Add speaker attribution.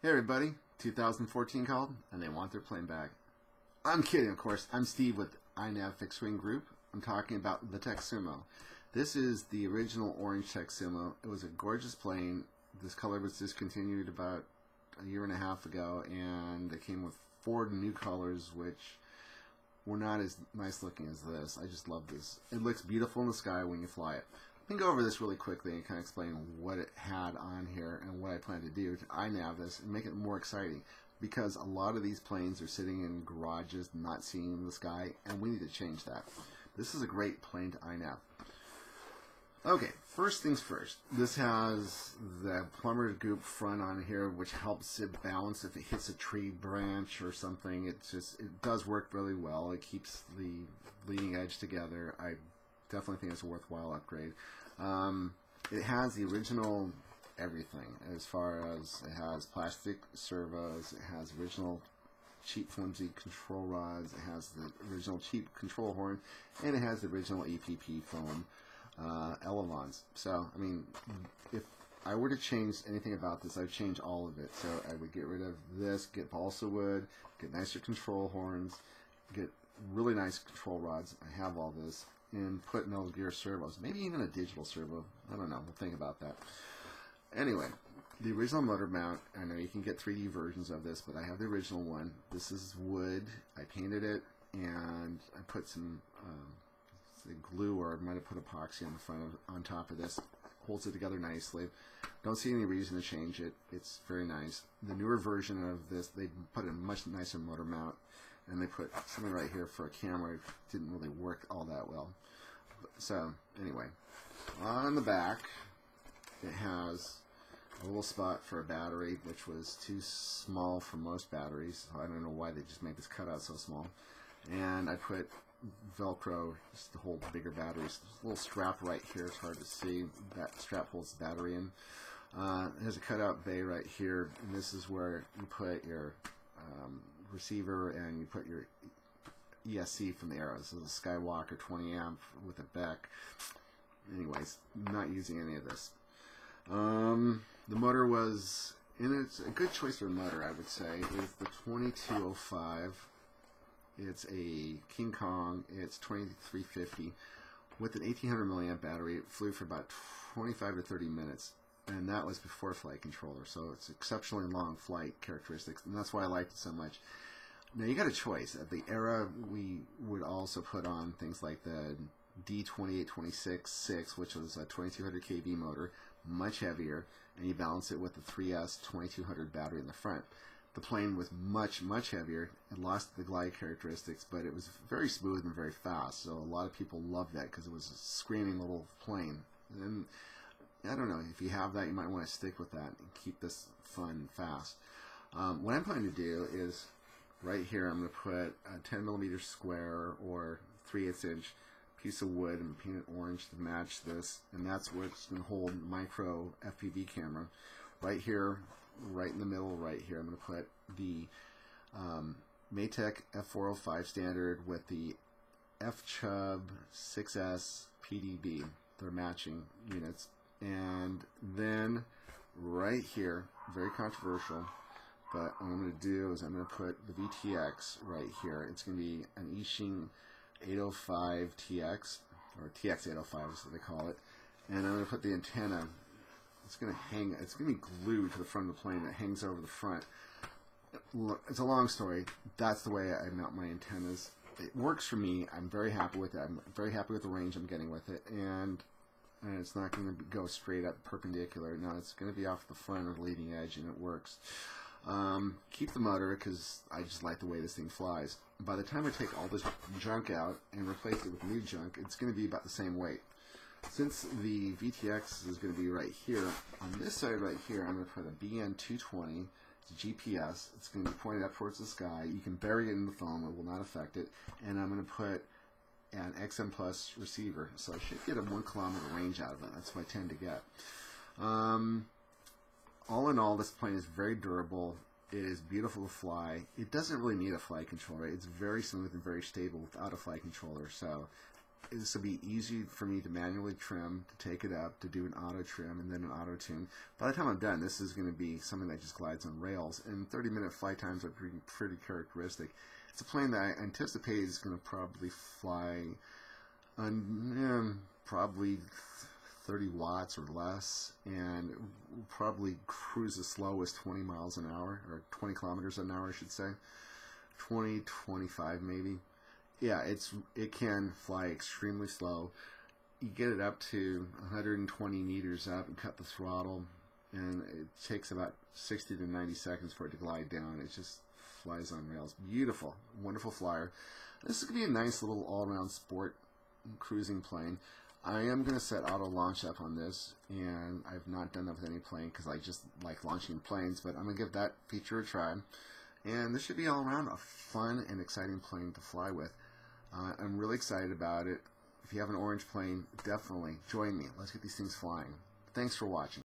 Speaker 1: Hey everybody, 2014 called, and they want their plane back. I'm kidding, of course. I'm Steve with INAV Fixed Wing Group. I'm talking about the Teksumo. This is the original orange Teksumo. It was a gorgeous plane. This color was discontinued about a year and a half ago, and it came with 4 new colors, which were not as nice looking as this. I just love this. It looks beautiful in the sky when you fly it. I can go over this really quickly and kind of explain what it had on here and what I plan to do to INAV this and make it more exciting, because a lot of these planes are sitting in garages not seeing the sky, and we need to change that. This is a great plane to INAV. Okay, first things first. This has the plumber goop front on here, which helps it balance if it hits a tree branch or something. It does work really well. It keeps the leading edge together. I definitely think it's a worthwhile upgrade. It has the original everything, as far as it has plastic servos, it has original cheap flimsy control rods, it has the original cheap control horn, and it has the original EPP foam elevons. So, I mean, if I were to change anything about this, I'd change all of it. So I would get rid of this, get balsa wood, get nicer control horns, get really nice control rods. I have all this. And put metal gear servos, maybe even a digital servo. I don't know. We'll think about that. Anyway, the original motor mount. I know you can get 3D versions of this, but I have the original one. This is wood. I painted it, and I put some glue, or I might have put epoxy on the front on top of this. Holds it together nicely. Don't see any reason to change it. It's very nice. The newer version of this, they put a much nicer motor mount. And they put something right here for a camera. It didn't really work all that well. So, anyway, on the back, it has a little spot for a battery, which was too small for most batteries. I don't know why they just made this cutout so small. And I put Velcro just to hold bigger batteries. There's a little strap right here. It's hard to see. That strap holds the battery in. There's a cutout bay right here. And this is where you put your receiver, and you put your ESC from the Arrow. This is a Skywalker 20 amp with a Beck. Anyways, not using any of this. The motor was, it's a good choice for a motor, I would say, is the 2205. It's a King Kong. It's 2350 with an 1800 milliamp battery. It flew for about 25 to 30 minutes. And that was before flight controller, so it's exceptionally long flight characteristics, and that's why I liked it so much. Now you got a choice. At the Era, we would also put on things like the D2826-6, which was a 2200 kV motor, much heavier, and you balance it with the 3S 2200 battery in the front. The plane was much, much heavier. It lost the glide characteristics, but it was very smooth and very fast, so a lot of people loved that because it was a screaming little plane. And I don't know, if you have that, you might want to stick with that and keep this fun and fast. What I'm planning to do is, right here, I'm going to put a 10 millimeter square or 3/8 inch piece of wood and paint it orange to match this, and that's what's going to hold micro FPV camera. Right here, right in the middle, right here, I'm going to put the Maytech F405 standard with the FChub 6S PDB. They're matching units. And then right here, very controversial, but what I'm going to do is I'm going to put the VTX right here. It's going to be an Yixing 805 TX, or TX 805 is what they call it. And I'm going to put the antenna. It's going to hang. It's going to be glued to the front of the plane. That hangs over the front. It's a long story. That's the way I mount my antennas. It works for me. I'm very happy with it. I'm very happy with the range I'm getting with it, and it's not going to go straight up perpendicular. No, it's going to be off the front of the leading edge, and it works. Keep the motor, because I just like the way this thing flies. By the time I take all this junk out and replace it with new junk, it's going to be about the same weight. Since the VTX is going to be right here, on this side right here, I'm going to put a BN220. It's a GPS. It's going to be pointed up towards the sky. You can bury it in the foam. It will not affect it. And I'm going to put an XM Plus receiver, so I should get a 1 kilometer range out of it. That's what I tend to get. All in all, this plane is very durable. It is beautiful to fly. It doesn't really need a flight controller. It's very smooth and very stable without a flight controller. So this will be easy for me to manually trim, to take it up, to do an auto trim, and then an auto tune. By the time I'm done, this is going to be something that just glides on rails, and 30-minute flight times are pretty characteristic. It's a plane that I anticipate is going to probably fly probably 30 watts or less, and probably cruise as slow as 20 miles an hour, or 20 kilometers an hour, I should say. 20, 25 maybe. Yeah, it can fly extremely slow. You get it up to 120 meters up and cut the throttle, and it takes about 60 to 90 seconds for it to glide down. It just flies on rails. Beautiful, wonderful flyer. This is going to be a nice little all-around sport cruising plane. I am going to set auto launch up on this, and I've not done that with any plane because I just like launching planes, but I'm going to give that feature a try. And this should be all around a fun and exciting plane to fly with. I'm really excited about it. If you have an orange plane, definitely join me. Let's get these things flying. Thanks for watching.